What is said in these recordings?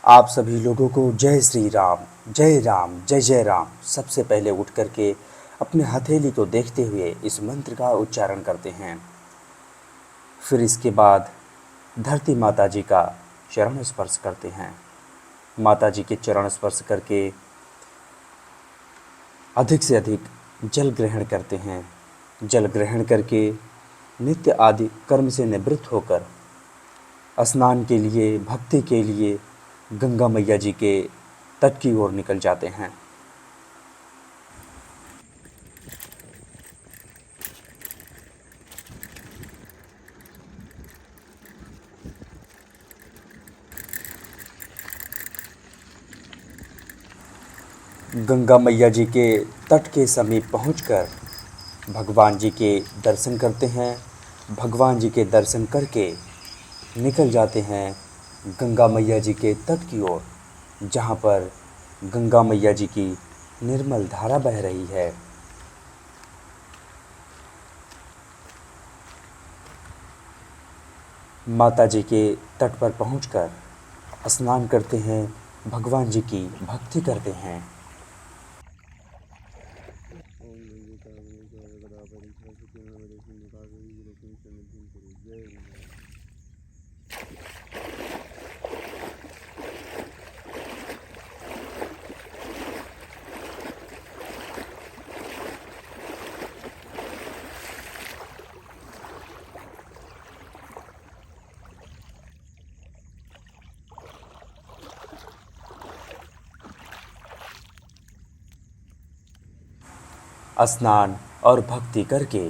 आप सभी लोगों को जय श्री राम, जय राम, जय जय राम। सबसे पहले उठ करके अपने हथेली को देखते हुए इस मंत्र का उच्चारण करते हैं। फिर इसके बाद धरती माता जी का चरण स्पर्श करते हैं। माता जी के चरण स्पर्श करके अधिक से अधिक जल ग्रहण करते हैं। जल ग्रहण करके नित्य आदि कर्म से निवृत्त होकर स्नान के लिए, भक्ति के लिए गंगा मैया जी के तट की ओर निकल जाते हैं। गंगा मैया जी के तट के समीप पहुंचकर भगवान जी के दर्शन करते हैं। भगवान जी के दर्शन करके निकल जाते हैं गंगा मैया जी के तट की ओर, जहां पर गंगा मैया जी की निर्मल धारा बह रही है। माता जी के तट पर पहुंचकर स्नान करते हैं, भगवान जी की भक्ति करते हैं। ओम गंगे चामुंडे गदापति सरस्वती नर्मदे सिंधु कावेरी जलेस्मिन् सन्निधिं कुरु। जय गंगे माता। स्नान और भक्ति करके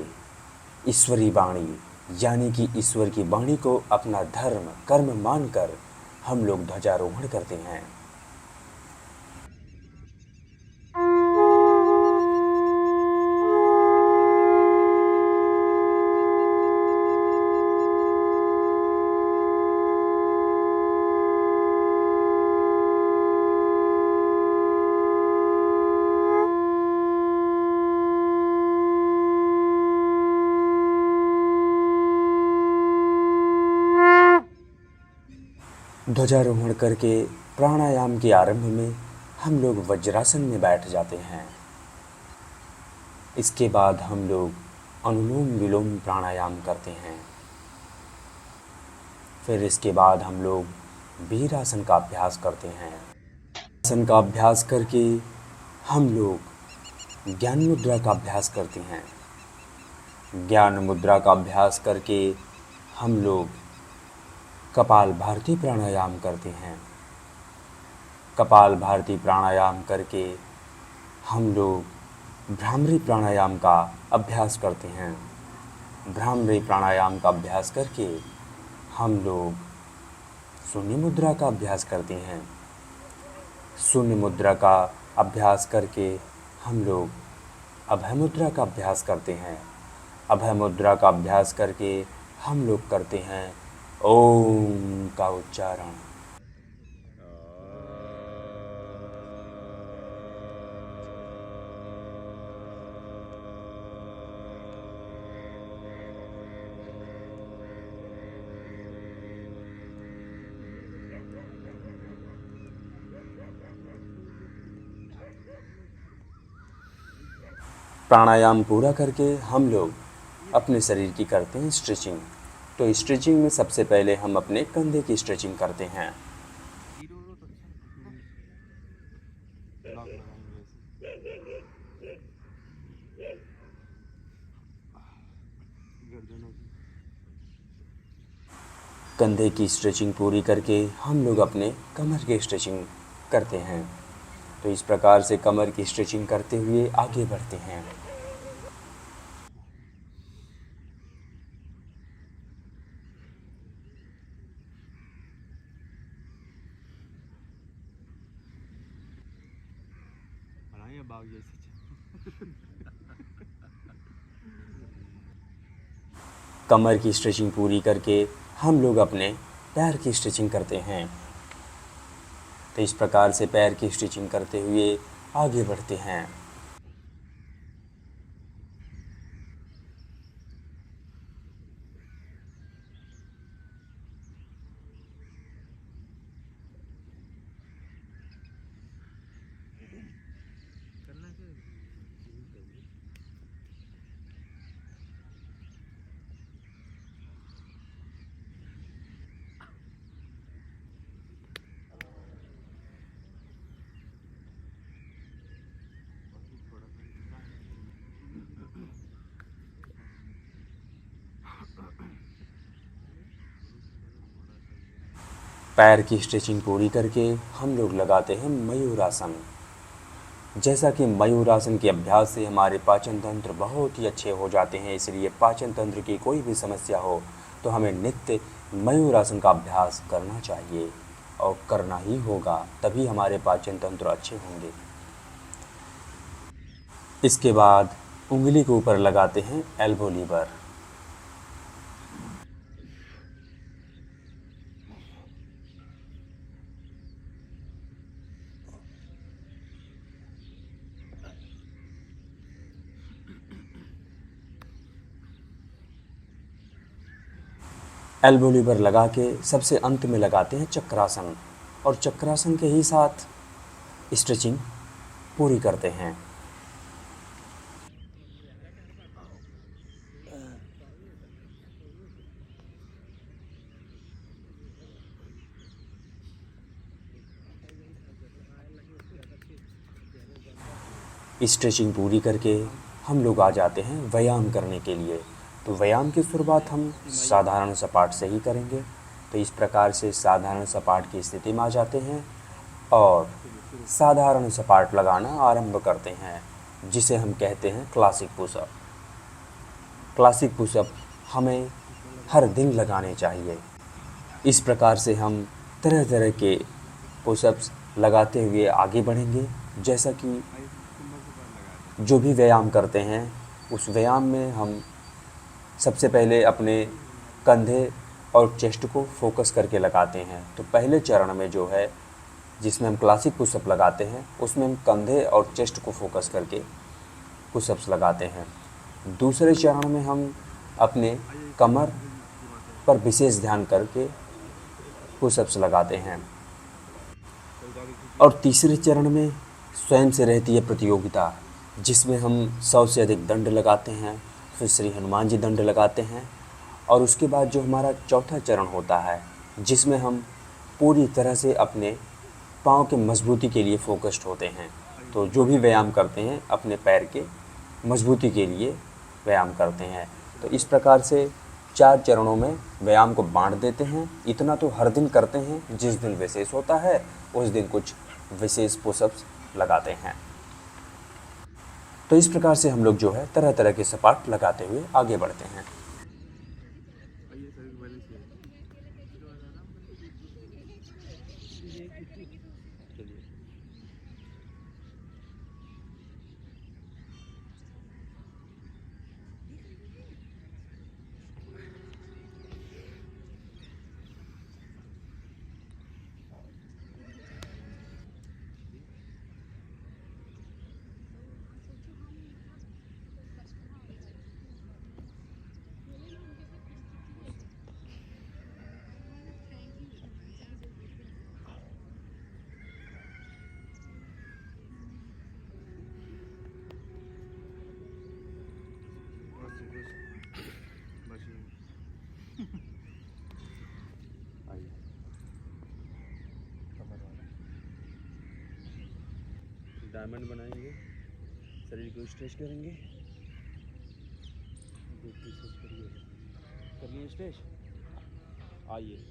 ईश्वरी वाणी यानी कि ईश्वर की वाणी को अपना धर्म कर्म मानकर हम लोग ध्वजारोहण करते हैं। ध्वजारोहण करके प्राणायाम के आरंभ में हम लोग वज्रासन में बैठ जाते हैं। इसके बाद हम लोग अनुलोम विलोम प्राणायाम करते हैं। फिर इसके बाद हम लोग वीरासन का अभ्यास करते हैं। आसन का अभ्यास करके हम लोग ज्ञान मुद्रा का अभ्यास करते हैं। ज्ञान मुद्रा का अभ्यास करके हम लोग कपाल भारती प्राणायाम करते हैं। कपाल भारती प्राणायाम करके हम लोग भ्रामरी प्राणायाम का अभ्यास करते हैं। भ्रामरी प्राणायाम का अभ्यास करके हम लोग शून्य मुद्रा का अभ्यास करते हैं। शून्य मुद्रा का अभ्यास करके हम लोग अभय मुद्रा का अभ्यास करते हैं। अभय मुद्रा का अभ्यास करके हम लोग करते हैं ओम का उच्चारण। प्राणायाम पूरा करके हम लोग अपने शरीर की करते हैं स्ट्रेचिंग। तो स्ट्रेचिंग में सबसे पहले हम अपने कंधे की स्ट्रेचिंग करते हैं। लॉक लगाएंगे ऐसे। गर्दनों की। कंधे की स्ट्रेचिंग पूरी करके हम लोग अपने कमर की स्ट्रेचिंग करते हैं। तो इस प्रकार से कमर की स्ट्रेचिंग करते हुए आगे बढ़ते हैं। बनाइए बाग जैसे। कमर की स्ट्रेचिंग पूरी करके हम लोग अपने पैर की स्ट्रेचिंग करते हैं। तो इस प्रकार से पैर की स्ट्रेचिंग करते हुए आगे बढ़ते हैं। पैर की स्ट्रेचिंग पूरी करके हम लोग लगाते हैं मयूरासन। जैसा कि मयूरासन के अभ्यास से हमारे पाचन तंत्र बहुत ही अच्छे हो जाते हैं, इसलिए पाचन तंत्र की कोई भी समस्या हो तो हमें नित्य मयूरासन का अभ्यास करना चाहिए और करना ही होगा, तभी हमारे पाचन तंत्र अच्छे होंगे। इसके बाद उंगली के ऊपर लगाते हैं एल्बो लीवर। एल्बो लीवर लगा के सबसे अंत में लगाते हैं चक्रासन, और चक्रासन के ही साथ स्ट्रेचिंग पूरी करते हैं। स्ट्रेचिंग पूरी करके हम लोग आ जाते हैं व्यायाम करने के लिए। तो व्यायाम की शुरुआत हम साधारण सपाट से ही करेंगे। तो इस प्रकार से साधारण सपाट की स्थिति में आ जाते हैं और साधारण सपाट लगाना आरंभ करते हैं, जिसे हम कहते हैं क्लासिक पुशअप। क्लासिक पुशअप हमें हर दिन लगाने चाहिए। इस प्रकार से हम तरह तरह के पुशअप्स लगाते हुए आगे बढ़ेंगे। जैसा कि जो भी व्यायाम करते हैं उस व्यायाम में हम सबसे पहले अपने कंधे और चेस्ट को फोकस करके लगाते हैं। तो पहले चरण में जो है जिसमें हम क्लासिक पुशअप लगाते हैं उसमें हम कंधे और चेस्ट को फोकस करके पुशअप्स लगाते हैं। दूसरे चरण में हम अपने कमर पर विशेष ध्यान करके पुशअप्स लगाते हैं। और तीसरे चरण में स्वयं से रहती है प्रतियोगिता, जिसमें हम 100 से अधिक दंड लगाते हैं, फिर श्री हनुमान जी दंड लगाते हैं। और उसके बाद जो हमारा चौथा चरण होता है जिसमें हम पूरी तरह से अपने पाँव के मजबूती के लिए फोकस्ड होते हैं। तो जो भी व्यायाम करते हैं अपने पैर के मजबूती के लिए व्यायाम करते हैं। तो इस प्रकार से 4 चरणों में व्यायाम को बांट देते हैं। इतना तो हर दिन करते हैं, जिस दिन विशेष होता है उस दिन कुछ विशेष पुशअप्स लगाते हैं। तो इस प्रकार से हम लोग जो है तरह तरह के सपाट लगाते हुए आगे बढ़ते हैं। डायमंड बनाएंगे, शरीर को स्ट्रेच करेंगे। करिए स्ट्रेच, आइए।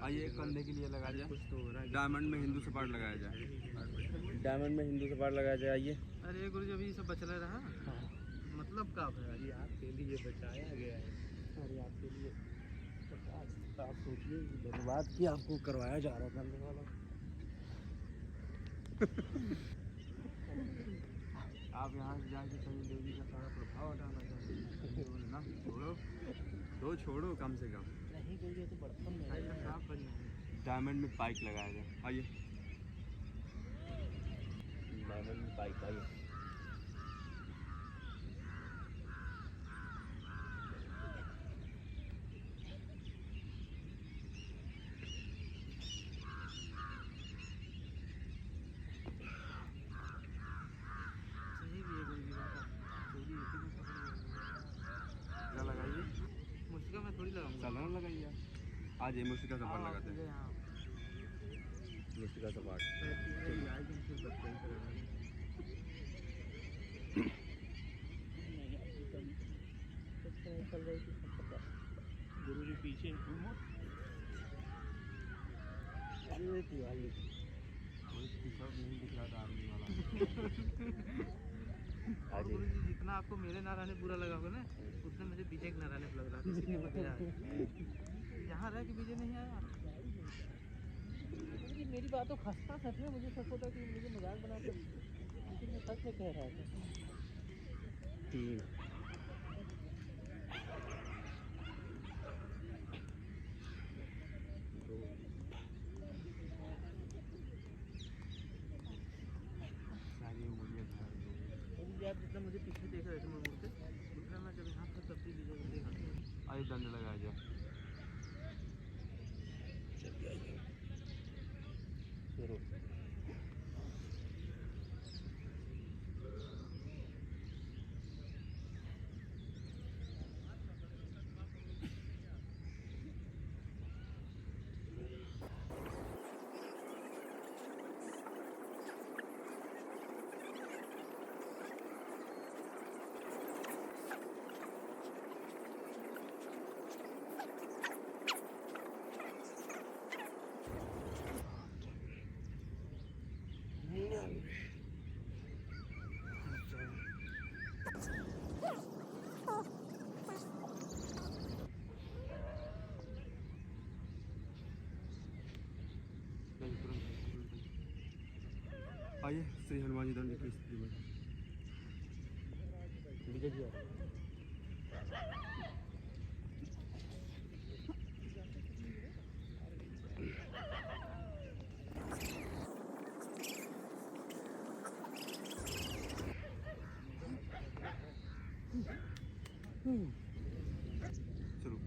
आइए कंधे के लिए लगा जाए, डायमंड में हिंदू सपाट लगाया जाए। डायमंड में हिंदू सपाट लगाया जाए, आइए। अरे गुरु जी अभी सब बचला रहा, मतलब का है आपके लिए बचाया गया है। अरे आपके लिए आप सोचिए बर्बाद की आपको करवाया जा रहा था वाला। आप यहाँ से जाके सनी देवी का सारा प्रभाव हटाना चाहते हैं ना? छोड़ो, दो छोड़ो कम से कम। नहीं कोई तो बर्तन में साफ बनी डायमंड में पाइप लगाया जाए। आइए डायमंड में पाइप आइए। लगाइए मुस्का में थोड़ी लगाऊंगा। सालाना लगाइए आज ये मुस्का सफार लगाते हैं। मुस्का सफार गुरु जी पीछे नहीं दिख रहा था आर्मी वाला। गुरु जी जितना आपको मेरे नाराने बुरा लगा होगा ना उतना मुझे पीछे के नाराने लग रहा था। यहाँ रह के पीछे नहीं आया। मेरी बात तो खस्ता सच में मुझे सच होता कि मुझे मजाक बना के लेकिन मैं सच में कह रहा था। आप जितना मुझे पीछे देख रहे थे मुड़ के उतना मैं जब यहाँ था तब भी देखा। आइए दंड लगाया जाए। चलिए आइए आइए श्री हनुमान जी दंड की स्थिति में विजय जी शुरू।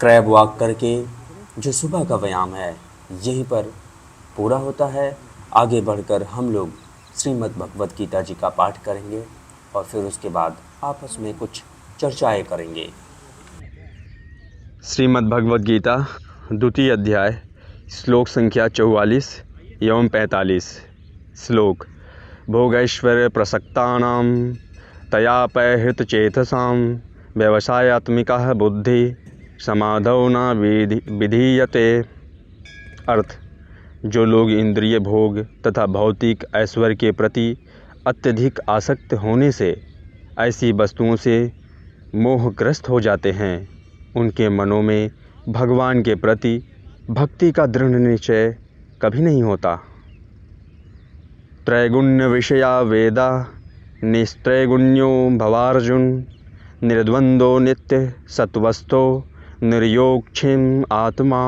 क्रैब वॉक करके जो सुबह का व्यायाम है यहीं पर पूरा होता है। आगे बढ़कर हम लोग श्रीमद् भगवत गीता जी का पाठ करेंगे और फिर उसके बाद आपस में कुछ चर्चाएं करेंगे। श्रीमद् भगवत गीता द्वितीय अध्याय श्लोक संख्या 44 एवं 45। श्लोक भोगैश्वर्य प्रसक्तानां तयापहृतचेतसां व्यवसायात्मिका बुद्धि समाधौ न विधीयते। अर्थ, जो लोग इंद्रिय भोग तथा भौतिक ऐश्वर्य के प्रति अत्यधिक आसक्त होने से ऐसी वस्तुओं से मोहग्रस्त हो जाते हैं, उनके मनों में भगवान के प्रति भक्ति का दृढ़ निश्चय कभी नहीं होता। त्रैगुण्य विषया वेदा निस्त्रैगुण्यो भवार्जुन निर्द्वंद्वो नित्य सत्वस्थो निर्योगक्षेम आत्मा।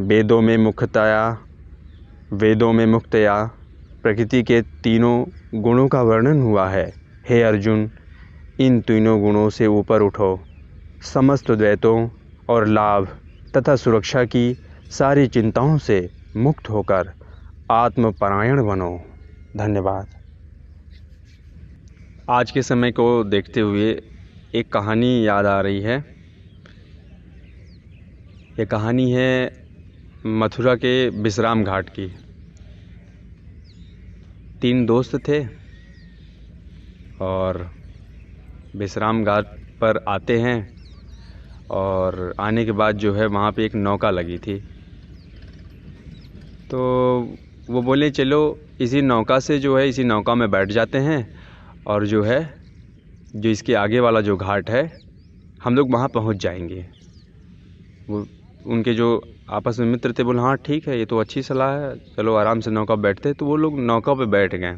वेदों में मुख्यतया प्रकृति के तीनों गुणों का वर्णन हुआ है। हे अर्जुन, इन तीनों गुणों से ऊपर उठो, समस्त द्वैतों और लाभ तथा सुरक्षा की सारी चिंताओं से मुक्त होकर आत्मपरायण बनो। धन्यवाद। आज के समय को देखते हुए एक कहानी याद आ रही है। ये कहानी है मथुरा के विश्राम घाट की। 3 दोस्त थे और विश्राम घाट पर आते हैं और आने के बाद जो है वहाँ पे एक नौका लगी थी। तो वो बोले चलो इसी नौका से जो है इसी नौका में बैठ जाते हैं और जो है जो इसके आगे वाला जो घाट है हम लोग वहाँ पहुँच जाएंगे। वो उनके जो आपस में मित्र थे बोले हाँ ठीक है, ये तो अच्छी सलाह है, चलो आराम से नौका बैठते। तो वो लोग नौका पे बैठ गए,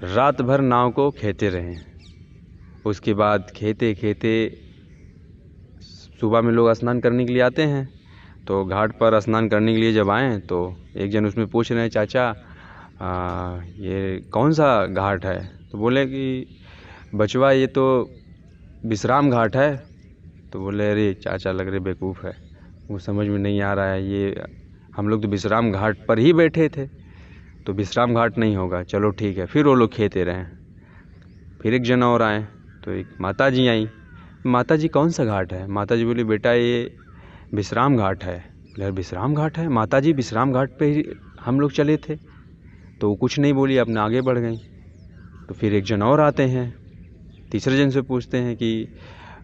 रात भर नाव को खेते रहे। उसके बाद खेते खेते सुबह में लोग स्नान करने के लिए आते हैं, तो घाट पर स्नान करने के लिए जब आए तो एक जन उसमें पूछ रहे हैं चाचा ये कौन सा घाट है? तो बोले कि बचवा ये तो विश्राम घाट है। तो बोले अरे चाचा लग रहे बेवकूफ़ है, वो समझ में नहीं आ रहा है, ये हम लोग तो विश्राम घाट पर ही बैठे थे, तो विश्राम घाट नहीं होगा। चलो ठीक है। फिर वो लोग खेते रहे। फिर एक जन और आए तो एक माता जी आई। माता जी कौन सा घाट है? माता जी बोली बेटा ये विश्राम घाट है। बोले विश्राम घाट है? माता जी विश्राम घाट पे ही हम लोग चले थे। तो वो कुछ नहीं बोली, अपने आगे बढ़ गई। तो फिर एक जन और आते हैं, तीसरे जन से पूछते हैं कि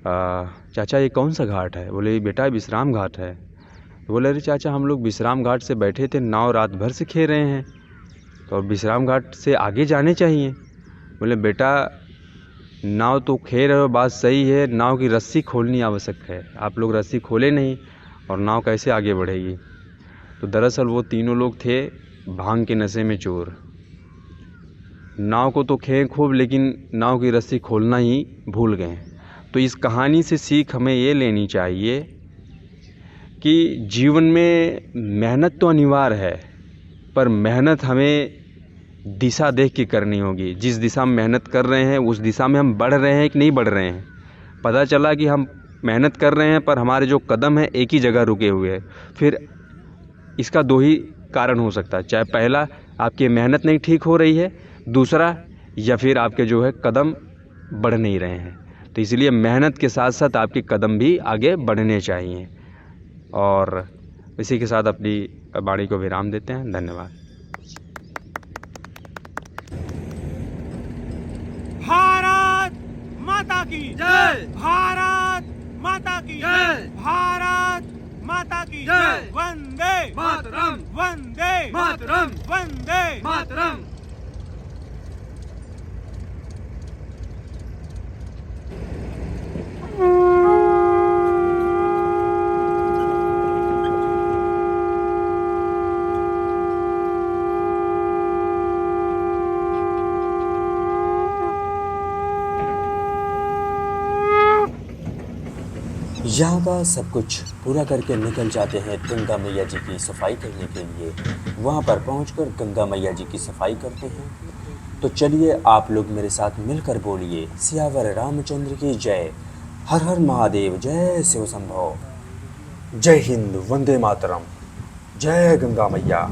चाचा ये कौन सा घाट है? बोले बेटा विश्राम घाट है। तो बोले अरे चाचा हम लोग विश्राम घाट से बैठे थे, नाव रात भर से खे रहे हैं, तो विश्राम घाट से आगे जाने चाहिए। बोले बेटा नाव तो खे रहे हो, बात सही है, नाव की रस्सी खोलनी आवश्यक है, आप लोग रस्सी खोले नहीं और नाव कैसे आगे बढ़ेगी? तो दरअसल वो तीनों लोग थे भांग के नशे में चोर। नाव को तो खे खूब, लेकिन नाव की रस्सी खोलना ही भूल गए। तो इस कहानी से सीख हमें ये लेनी चाहिए कि जीवन में मेहनत तो अनिवार्य है, पर मेहनत हमें दिशा देख के करनी होगी। जिस दिशा में मेहनत कर रहे हैं उस दिशा में हम बढ़ रहे हैं कि नहीं बढ़ रहे हैं। पता चला कि हम मेहनत कर रहे हैं पर हमारे जो कदम है एक ही जगह रुके हुए हैं, फिर इसका दो ही कारण हो सकता है, चाहे पहला आपकी मेहनत नहीं ठीक हो रही है, दूसरा या फिर आपके जो है कदम बढ़ नहीं रहे हैं। तो इसलिए मेहनत के साथ साथ आपके कदम भी आगे बढ़ने चाहिए। और इसी के साथ अपनी वाणी को विराम देते हैं। धन्यवाद। भारत माता की जय, भारत माता की जय, भारत माता की जय, वंदे मातरम, वंदे मातरम, वंदे मातरम। यहाँ का सब कुछ पूरा करके निकल जाते हैं गंगा मैया जी की सफाई करने के लिए। वहाँ पर पहुँचकर गंगा मैया जी की सफाई करते हैं। तो चलिए आप लोग मेरे साथ मिलकर बोलिए सियावर रामचंद्र की जय, हर हर महादेव, जय शिव शंभो, जय हिंद, वंदे मातरम, जय गंगा मैया।